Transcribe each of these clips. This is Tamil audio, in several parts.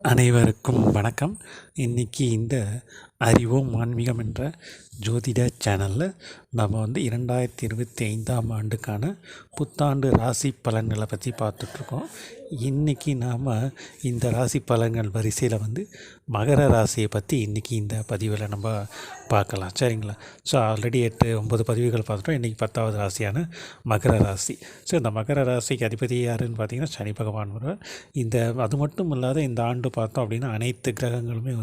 அனைவருக்கும் வணக்கம். இன்றைக்கி இந்த அறிவோம் ஆன்மீகம் என்ற ஜோதிட சேனலில் நம்ம 2025ஆம் ஆண்டுக்கான புத்தாண்டு ராசி பலன்களை பற்றி பார்த்துட்ருக்கோம். இன்றைக்கி நாம் இந்த ராசி பலன்கள் வரிசையில் மகர ராசியை பற்றி இன்றைக்கி இந்த பதிவில் நம்ம பார்க்கலாம். சரிங்களா? ஸோ ஆல்ரெடி 8-9 பதிவுகள் பார்த்துட்டோம். இன்றைக்கி 10வது ராசியான மகர ராசி. ஸோ இந்த மகர ராசிக்கு அதிபதி யாருன்னு பார்த்திங்கன்னா சனி பகவான் வருவார். அது மட்டும் இல்லாத இந்த ஆண்டு பார்த்தோம் அப்படின்னா அனைத்து கிரகங்களுமே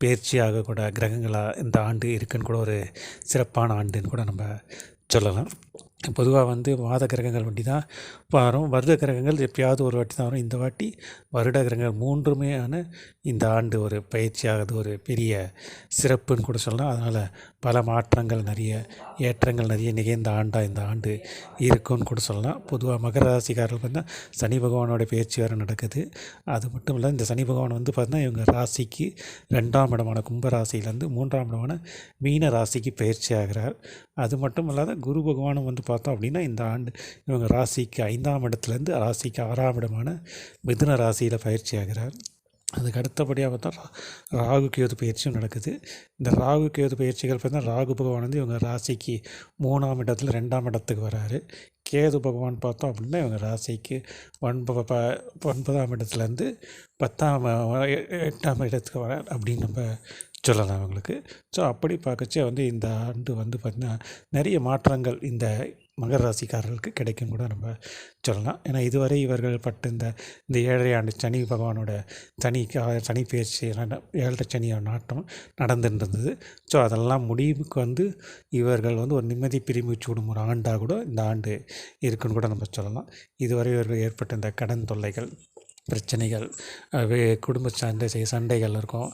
பயிற்சி ஆகக்கூட கிரகங்களாக இந்த ஆண்டு இருக்குன்னு கூட ஒரு சிறப்பான ஆண்டுன்னு கூட நம்ம சொல்லலாம். பொதுவாக மாத கிரகங்கள் வண்டி தான் வரும். வருட கிரகங்கள் எப்பயாவது ஒரு வாட்டி தான் வரும். இந்த வாட்டி வருட கிரகங்கள் 3மே இந்த ஆண்டு ஒரு பயிற்சியாகிறது ஒரு பெரிய சிறப்புன்னு கூட சொல்லலாம். அதனால் பல மாற்றங்கள் நிறைய ஏற்றங்கள் நிறைய நிகழ்ந்த ஆண்டாக இந்த ஆண்டு இருக்குன்னு கூட சொல்லலாம். பொதுவாக மகர ராசிக்காரர்கள் பார்த்தா சனி பகவானோட பயிற்சி வேறு நடக்குது. அது மட்டும் இல்லை, இந்த சனி பகவான் பார்த்தீங்கன்னா இவங்க ராசிக்கு 2ஆம் இடமான கும்ப ராசியிலேருந்து 3ஆம் இடமான மீன ராசிக்கு பயிற்சி ஆகிறார். அது மட்டும் இல்லாத குரு பகவானும் பார்த்தோம் அப்படின்னா இந்த ஆண்டு இவங்க ராசிக்கு 5ஆம் இடத்துலேருந்து ராசிக்கு 6ஆம் இடமான மிதுன ராசியில் பயிற்சி ஆகிறார். அதுக்கு அடுத்தபடியாக பார்த்தா ராகு கேது பயிற்சியும் நடக்குது. இந்த ராகு கேது பயிற்சிகள் பார்த்தா ராகு பகவான் இவங்க ராசிக்கு 3ஆம் இடத்துல 2ஆம் இடத்துக்கு வராரு. கேது பகவான் பார்த்தோம் அப்படின்னா இவங்க ராசிக்கு 9ஆம் இடத்துலேருந்து 8ஆம் இடத்துக்கு வரார் அப்படின்னு நம்ம சொல்லலாம் அவங்களுக்கு. ஸோ அப்படி பார்க்கச்சே இந்த ஆண்டு பார்த்திங்கன்னா நிறைய மாற்றங்கள் இந்த மகர ராசிக்காரர்களுக்கு கிடைக்கும் கூட நம்ம சொல்லலாம். ஏன்னா இதுவரை இவர்கள் பட்ட இந்த 7.5 ஆண்டு சனி பகவானோட சனி பயிற்சி 7.5 சனியோட நாட்டம் நடந்துருந்தது. ஸோ அதெல்லாம் முடிவுக்கு இவர்கள் ஒரு நிம்மதி பிரிமூச்சு விடும் ஒரு ஆண்டாக கூட இந்த ஆண்டு இருக்குன்னு கூட நம்ம சொல்லலாம். இதுவரை இவர்கள் ஏற்பட்ட இந்த கடன் தொல்லைகள், பிரச்சனைகள், குடும்ப சண்டைகள் இருக்கும்,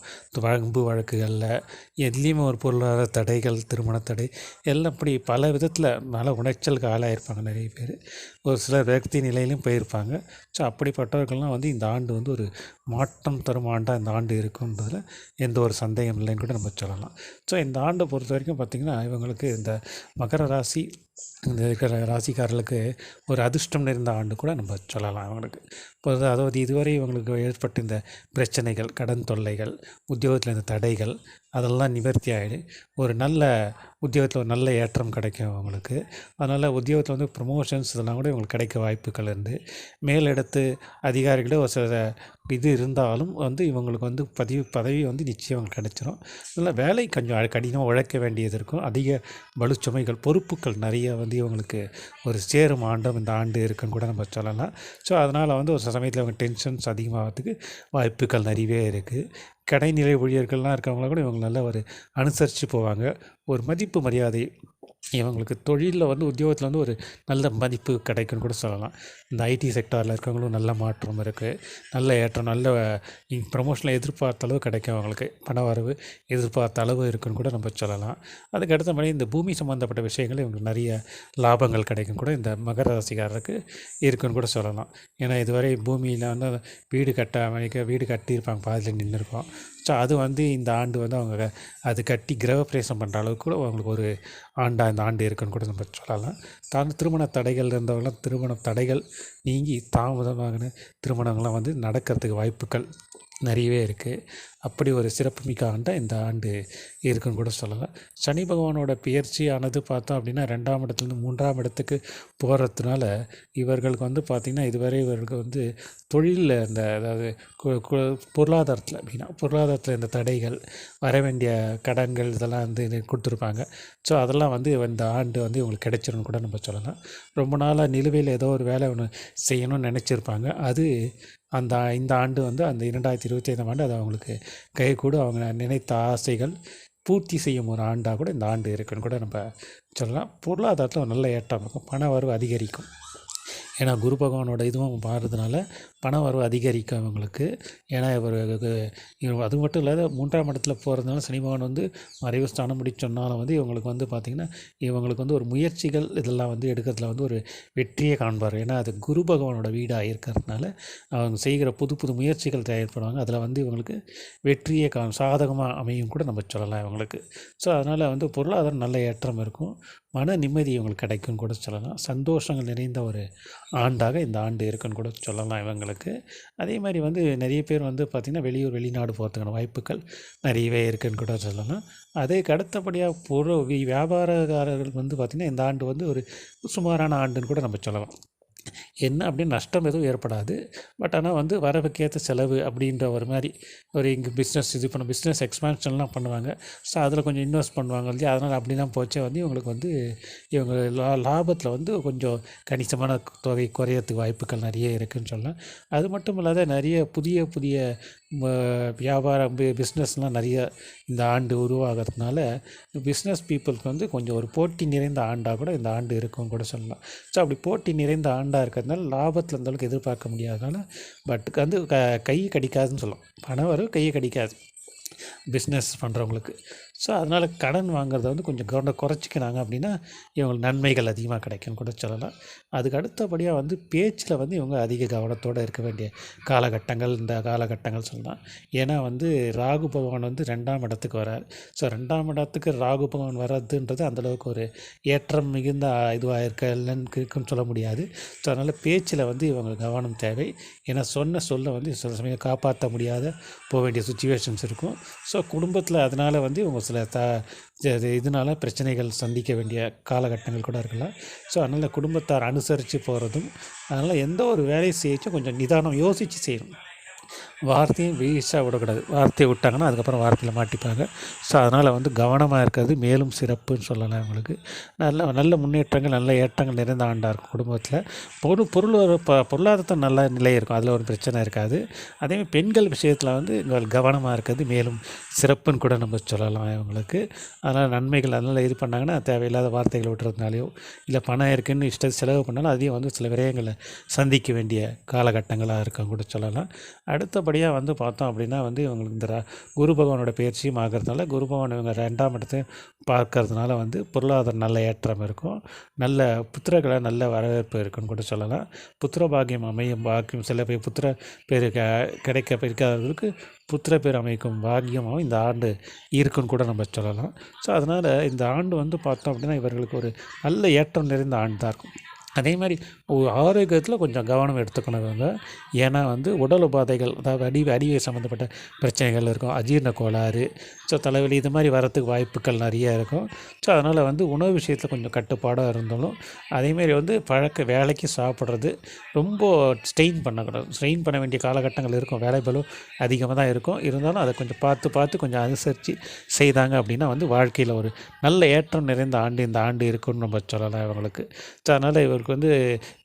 வம்பு வழக்குகளில் எதுலேயுமே ஒரு பொருளாதார தடைகள், திருமண தடை எல்லாம் இப்படி பல விதத்தில் மன உளைச்சலுக்கு ஆளாயிருப்பாங்க நிறைய பேர். ஒரு சிலர் விரக்தி நிலையிலையும் போயிருப்பாங்க. ஸோ அப்படிப்பட்டவர்கள்லாம் இந்த ஆண்டு ஒரு மாற்றம் தரும் ஆண்டாக இந்த ஆண்டு இருக்குன்றதில் எந்த ஒரு சந்தேகம் இல்லைன்னு கூட நம்ம சொல்லலாம். ஸோ இந்த ஆண்டை பொறுத்த வரைக்கும் பார்த்திங்கன்னா இவங்களுக்கு இந்த மகர ராசி இந்த இருக்கிற ராசிக்காரர்களுக்கு ஒரு அதிர்ஷ்டம் நிறைந்த ஆண்டு கூட நம்ம சொல்லலாம் அவங்களுக்கு. அதாவது இதுவரை இவங்களுக்கு ஏற்பட்ட இந்த பிரச்சனைகள், கடன் தொல்லைகள், உத்தியோகத்தில் இந்த தடைகள் அதெல்லாம் நிவர்த்தி ஆகிடு ஒரு நல்ல உத்தியோகத்தில் ஒரு நல்ல ஏற்றம் கிடைக்கும் அவங்களுக்கு. அதனால் உத்தியோகத்தில் ப்ரொமோஷன்ஸ் இதெல்லாம் கூட இவங்களுக்கு கிடைக்க வாய்ப்புகள் மேலிடத்து அதிகாரிகளே ஒரு சில இது இருந்தாலும் இவங்களுக்கு பதவி நிச்சயம் அவங்களுக்கு கிடைச்சிரும். அதனால் வேலை கொஞ்சம் கடினமாக உழைக்க வேண்டியது இருக்கும். அதிக வலுச்சுமைகள், பொறுப்புகள் நிறைய இவங்களுக்கு ஒரு சேரும் ஆண்டும் இந்த ஆண்டு இருக்குன்னு கூட நம்ம சொல்லலாம். ஸோ அதனால் ஒரு சமயத்தில் அவங்க டென்ஷன்ஸ் அதிகமாகிறதுக்கு வாய்ப்புகள் நிறையவே இருக்குது. கடைநிலை ஊழியர்கள்லாம் இருக்கவங்கள கூட இவங்க நல்லா ஒரு அனுசரித்து போவாங்க. ஒரு மதிப்பு மரியாதை இவங்களுக்கு தொழிலில் உத்தியோகத்தில் ஒரு நல்ல மதிப்பு கிடைக்குன்னு கூட சொல்லலாம். இந்த ஐடி செக்டாரில் இருக்கவங்களும் நல்ல மாற்றம் இருக்குது, நல்ல ஏற்றம், நல்ல ப்ரமோஷனில் எதிர்பார்த்த அளவு கிடைக்கும் அவங்களுக்கு. பண வரவு எதிர்பார்த்த அளவு இருக்குன்னு கூட நம்ம சொல்லலாம். அதுக்கு அடுத்த மாதிரி இந்த பூமி சம்மந்தப்பட்ட விஷயங்கள் இவங்களுக்கு நிறைய லாபங்கள் கிடைக்கும் கூட இந்த மகர ராசிக்காரருக்கு இருக்குன்னு கூட சொல்லலாம். ஏன்னா இதுவரை பூமியில் வீடு கட்டியிருப்பாங்க, பாதியில் நின்று இருக்கும். ஸோ அது இந்த ஆண்டு அவங்க அது கட்டி கிரகப்பிரவேசம் பண்ணுற அளவுக்கு கூட அவங்களுக்கு ஒரு ஆண்டாக இந்த ஆண்டு இருக்குன்னு கூட நம்ம சொல்லலாம். திருமண தடைகள் இருந்தவங்களாம் திருமண தடைகள் நீங்கி தாமதமாகின திருமணங்கள்லாம் நடக்கிறதுக்கு வாய்ப்புகள் நிறையவே இருக்குது. அப்படி ஒரு சிறப்புமிக்க ஆண்டாக இந்த ஆண்டு இருக்குன்னு கூட சொல்லலாம். சனி பகவானோட பயிற்சியானது பார்த்தோம் அப்படின்னா 2ஆம் இடத்துலேருந்து 3ஆம் இடத்துக்கு போகிறதுனால இவர்களுக்கு பார்த்திங்கன்னா இதுவரை இவர்களுக்கு தொழிலில் இந்த அதாவது பொருளாதாரத்தில் அப்படின்னா பொருளாதாரத்தில் இந்த தடைகள், வர வேண்டிய கடன்கள் இதெல்லாம் கொடுத்துருப்பாங்க. ஸோ அதெல்லாம் இந்த ஆண்டு இவங்களுக்கு கிடைச்சிருன்னு கூட நம்ம சொல்லலாம். ரொம்ப நாளாக நிலுவையில் ஏதோ ஒரு வேலை ஒன்று செய்யணும்னு நினச்சிருப்பாங்க. அது இந்த ஆண்டு அந்த 2025ஆம் ஆண்டு அது அவங்களுக்கு கூட அவங்க நினைத்த ஆசைகள் பூர்த்தி செய்யும் ஒரு ஆண்டாக கூட இந்த ஆண்டு இருக்குன்னு கூட நம்ம சொல்லலாம். பொருளாதாரத்தில் ஒரு நல்ல ஏற்றம் இருக்கும், பண வரவு அதிகரிக்கும். ஏன்னா குரு பகவானோட இதுவும் மாறுறதுனால பண வரவு அதிகரிக்கும் அவங்களுக்கு. ஏன்னா அது மட்டும் இல்லாத 3ஆம் இடத்துல போகிறதுனால சனி பகவான் மறைவு ஸ்தானம் முடி சொன்னாலும் இவங்களுக்கு பார்த்திங்கன்னா இவங்களுக்கு ஒரு முயற்சிகள் இதெல்லாம் எடுக்கிறதுல ஒரு வெற்றியை காண்பார். ஏன்னா அது குரு பகவானோட வீடாக இருக்கிறதுனால அவங்க செய்கிற புது புது முயற்சிகள் தயாரிப்படுவாங்க. அதில் இவங்களுக்கு வெற்றியை சாதகமாக அமையும் கூட நம்ம சொல்லலாம் இவங்களுக்கு. ஸோ அதனால் பொருளாதாரம் நல்ல ஏற்றம் இருக்கும். மன நிம்மதி இவங்களுக்கு கிடைக்கும்னு கூட சொல்லலாம். சந்தோஷங்கள் நிறைந்த ஒரு ஆண்டாக இந்த ஆண்டு இருக்குன்னு கூட சொல்லலாம் இவங்களுக்கு. அதே மாதிரி வந்து நிறைய பேர் வந்து பார்த்திங்கன்னா வெளிநாடு போகிறதுக்கான வாய்ப்புகள் நிறையவே இருக்குதுன்னு கூட சொல்லலாம். அதுக்கு அடுத்தபடியாக வியாபாரக்காரர்கள் வந்து பார்த்திங்கன்னா இந்த ஆண்டு வந்து ஒரு சுமாரான ஆண்டுன்னு கூட நம்ம சொல்லலாம். என்ன அப்படின்னு நஷ்டம் எதுவும் ஏற்படாது. பட் ஆனால் வந்து வரவுக்கேற்ற செலவு அப்படின்ற ஒரு மாதிரி இங்கே பிஸ்னஸ் பிஸ்னஸ் எக்ஸ்பான்ஷன்லாம் பண்ணுவாங்க. ஸோ அதில் கொஞ்சம் இன்வெஸ்ட் பண்ணுவாங்க இல்லையா, அதனால் அப்படிலாம் போச்சே வந்து இவங்களுக்கு வந்து இவங்க லாபத்தில் வந்து கொஞ்சம் கணிசமான தொகை குறையறதுக்கு வாய்ப்புகள் நிறைய இருக்குதுன்னு சொல்லலாம். அது மட்டும் இல்லாத நிறைய புதிய புதிய வியாபாரம் பிஸ்னஸ்லாம் நிறைய இந்த ஆண்டு உருவாகிறதுனால பிஸ்னஸ் பீப்புளுக்கு வந்து கொஞ்சம் ஒரு போட்டி நிறைந்த ஆண்டாக கூட இந்த ஆண்டு இருக்குன்னு கூட சொல்லலாம். ஸோ அப்படி போட்டி நிறைந்த ஆண்டாக இருக்கிறதுனால லாபத்தில் அந்தளவுக்கு எதிர்பார்க்க முடியாதனால பட் வந்து கை கடிக்காதுன்னு சொல்லலாம். பணம் வரும், கையை கடிக்காது பிஸ்னஸ் பண்ணுறவங்களுக்கு. ஸோ அதனால் கடன் வாங்குறத வந்து கொஞ்சம் குறைச்சிக்கிறாங்க அப்படின்னா இவங்களுக்கு நன்மைகள் அதிகமாக கிடைக்கும்னு கூட சொல்லலாம். அதுக்கு அடுத்தபடியாக வந்து பேச்சில் வந்து இவங்க அதிக கவனத்தோடு இருக்க வேண்டிய காலகட்டங்கள் இந்த காலகட்டங்கள் சொல்லலாம். ஏன்னா வந்து ராகு பகவான் வந்து 2ஆம் இடத்துக்கு வரார். ஸோ 2ஆம் இடத்துக்கு ராகு பகவான் வர்றதுன்றது அந்தளவுக்கு ஒரு ஏற்றம் மிகுந்த இதுவாக இருக்குன்னு சொல்ல முடியாது. ஸோ அதனால் பேச்சில் வந்து இவங்க கவனம் தேவை. ஏன்னா சொல்ல வந்து சில சமயம் காப்பாற்ற முடியாத போக வேண்டிய சுச்சுவேஷன்ஸ் இருக்கும். ஸோ குடும்பத்தில் அதனால் வந்து இவங்க சில இதனால் பிரச்சனைகள் சந்திக்க வேண்டிய காலகட்டங்கள் கூட இருக்கலாம். ஸோ அதனால் குடும்பத்தார் அனுசரித்து போகிறதும், அதனால் எந்த ஒரு வேலையை செய்யச்சும் கொஞ்சம் நிதானம் யோசித்து செய்யணும். வார்த்தையும் வீசாக விடக்கூடாது. வார்த்தையை விட்டாங்கன்னா அதுக்கப்புறம் வார்த்தையில் மாட்டிப்பாங்க. ஸோ அதனால் வந்து கவனமாக இருக்கிறது மேலும் சிறப்புன்னு சொல்லலாம். அவங்களுக்கு நல்ல முன்னேற்றங்கள் நல்ல ஏற்றங்கள் நிறைந்த ஆண்டாக இருக்கும். குடும்பத்தில் பொருளாதாரத்தை நல்ல நிலை இருக்கும், அதில் ஒரு பிரச்சனை இருக்காது. அதேமாதிரி பெண்கள் விஷயத்தில் வந்து கவனமாக இருக்கிறது மேலும் சிறப்புன்னு கூட நம்ம சொல்லலாம் இவங்களுக்கு. அதனால் நன்மைகள் அதனால் இது பண்ணாங்கன்னா தேவையில்லாத வார்த்தைகளை விட்டுறதுனாலையோ இல்லை பணம் இருக்குதுன்னு செலவு பண்ணாலும் அதையும் வந்து சில விரயங்களை சந்திக்க வேண்டிய காலகட்டங்களாக இருக்கும் கூட சொல்லலாம். அடுத்தபடியாக வந்து பார்த்தோம் அப்படின்னா வந்து இவங்களுக்கு இந்த குரு பகவானோட பயிற்சியும் ஆகிறதுனால குரு பகவான் இவங்க 2ஆம் இடத்தை பார்க்கறதுனால வந்து பொருளாதார நல்ல ஏற்றம் இருக்கும். நல்ல புத்திரர்களை நல்ல வரவேற்பு இருக்குன்னு கூட சொல்லலாம். புத்திர பாக்கியம் பாக்கியம் சில பேர் புத்திர பேர் கிடைக்க இருக்காதவர்களுக்கு புத்திர பேர் அமைக்கும் பாக்கியமாகவும் இந்த ஆண்டு இருக்குன்னு கூட நம்ம சொல்லலாம். ஸோ அதனால் இந்த ஆண்டு வந்து பார்த்தோம் அப்படின்னா இவர்களுக்கு ஒரு நல்ல ஏற்றம் நிறைந்த ஆண்டு தான் இருக்கும். அதே மாதிரி ஆரோக்கியத்தில் கொஞ்சம் கவனம் எடுத்துக்கணுங்க. ஏன்னா வந்து உடல் உபாதைகள், அதாவது அடிவை சம்மந்தப்பட்ட பிரச்சனைகள் இருக்கும், அஜீரண கோளாறு, ஸோ தலைவலி இது மாதிரி வரத்துக்கு வாய்ப்புகள் நிறையா இருக்கும். ஸோ அதனால் வந்து உணவு விஷயத்தில் கொஞ்சம் கட்டுப்பாடாக இருந்தாலும் அதேமாரி வந்து வேலைக்கு சாப்பிட்றது ரொம்ப ஸ்ட்ரெயின் பண்ணக்கூடாது. ஸ்ட்ரெயின் பண்ண வேண்டிய காலகட்டங்கள் இருக்கும், வேலை பளு அதிகமாக தான் இருக்கும். இருந்தாலும் அதை கொஞ்சம் பார்த்து கொஞ்சம் அனுசரித்து செய்தாங்க அப்படின்னா வந்து வாழ்க்கையில் ஒரு நல்ல ஏற்றம் நிறைந்த ஆண்டு இந்த ஆண்டு இருக்குன்னு நம்ம சொல்லலாம் இவங்களுக்கு. ஸோ அதனால் இவருக்கு வந்து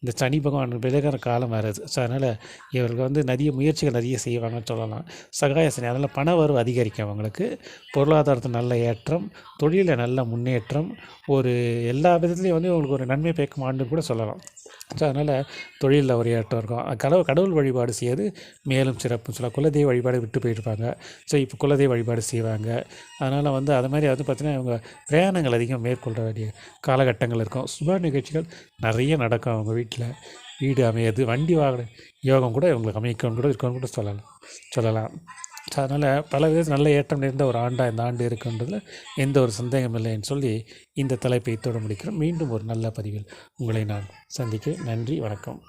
இந்த சனி பகவான் விலகிற காலம் வருது. ஸோ அதனால் இவர்கள் வந்து நிறைய முயற்சிகள் நிறைய செய்வாங்கன்னு சொல்லலாம். சகாய சனி, அதனால் பண வரவு அதிகரிக்கும் அவங்களுக்கு. பொருளாதாரத்தில் நல்ல ஏற்றம், தொழிலில் நல்ல முன்னேற்றம், ஒரு எல்லா விதத்துலேயும் வந்து இவங்களுக்கு ஒரு நன்மை பயக்கும் ஆண்டுன்னு கூட சொல்லலாம். ஸோ அதனால் தொழிலில் ஒரு ஏற்றம் இருக்கும். கடவுள் வழிபாடு செய்வது மேலும் சிறப்புன்னு சொல்லலாம். குலதெய்வ வழிபாடு விட்டு போயிருப்பாங்க. ஸோ இப்போ குலதெய்வ வழிபாடு செய்வாங்க. அதனால் வந்து அது மாதிரி வந்து பார்த்திங்கன்னா இவங்க பிரயாணங்கள் அதிகம் மேற்கொள்ள வேண்டிய காலகட்டங்கள் இருக்கும். சுப நிகழ்ச்சிகள் நிறைய நடக்கும் அவங்க வீட்டில். வீடு அமையாது, வண்டி வாகன யோகம் கூட இவங்களுக்கு அமைக்கணும் கூட இருக்கணும் கூட சொல்லலாம். ஸோ அதனால் பல விதத்தில் நல்ல ஏற்றம் நிறைந்த ஒரு ஆண்டாக இந்த ஆண்டு இருக்குன்றதில் எந்த ஒரு சந்தேகம் இல்லைன்னு சொல்லி இந்த தலைப்பை இத்தோடு முடிக்கிறோம். மீண்டும் ஒரு நல்ல பதிவில் உங்களை நான் சந்திக்கிறேன். நன்றி, வணக்கம்.